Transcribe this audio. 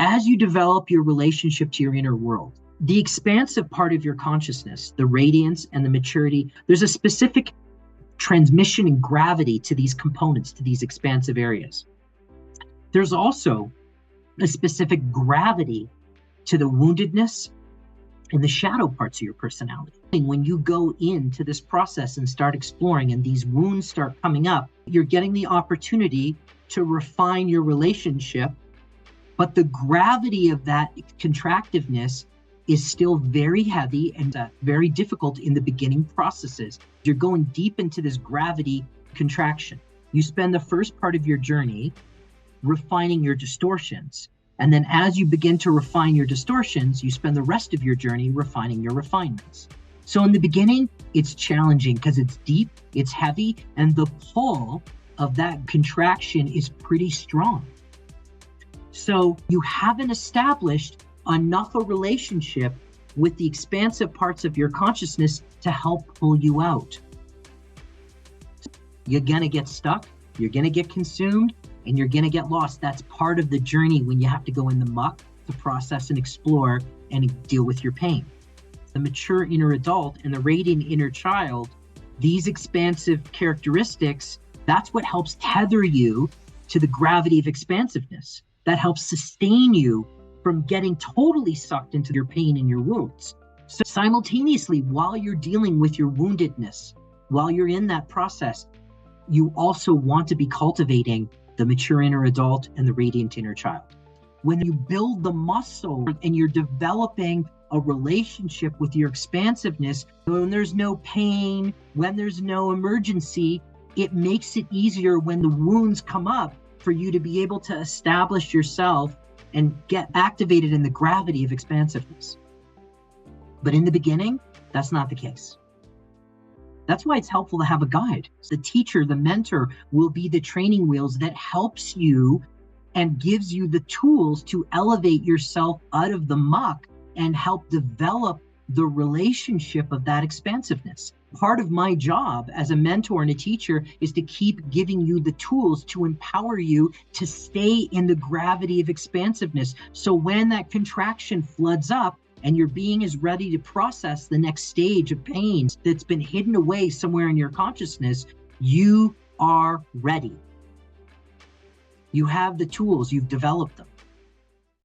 As you develop your relationship to your inner world, the expansive part of your consciousness, the radiance and the maturity, there's a specific transmission and gravity to these components, to these expansive areas. There's also a specific gravity to the woundedness and the shadow parts of your personality. When you go into this process and start exploring and these wounds start coming up, you're getting the opportunity to refine your relationship, but the gravity of that contractiveness is still very heavy and very difficult in the beginning processes. You're going deep into this gravity contraction. You spend the first part of your journey refining your distortions. And then as you begin to refine your distortions, you spend the rest of your journey refining your refinements. So in the beginning, it's challenging because it's deep, it's heavy, and the pull of that contraction is pretty strong. So you haven't established enough a relationship with the expansive parts of your consciousness to help pull you out. You're gonna get stuck, you're gonna get consumed, and you're gonna get lost. That's part of the journey when you have to go in the muck to process and explore and deal with your pain. The mature inner adult and the radiant inner child, these expansive characteristics, that's what helps tether you to the gravity of expansiveness. That helps sustain you from getting totally sucked into your pain and your wounds. So simultaneously, while you're dealing with your woundedness, while you're in that process, you also want to be cultivating the mature inner adult and the radiant inner child. When you build the muscle and you're developing a relationship with your expansiveness, when there's no pain, when there's no emergency, it makes it easier when the wounds come up for you to be able to establish yourself and get activated in the gravity of expansiveness. But in the beginning, that's not the case. That's why it's helpful to have a guide. The teacher, the mentor will be the training wheels that helps you and gives you the tools to elevate yourself out of the muck and help develop the relationship of that expansiveness. Part of my job as a mentor and a teacher is to keep giving you the tools to empower you to stay in the gravity of expansiveness. So when that contraction floods up and your being is ready to process the next stage of pain that's been hidden away somewhere in your consciousness, you are ready. You have the tools, you've developed them.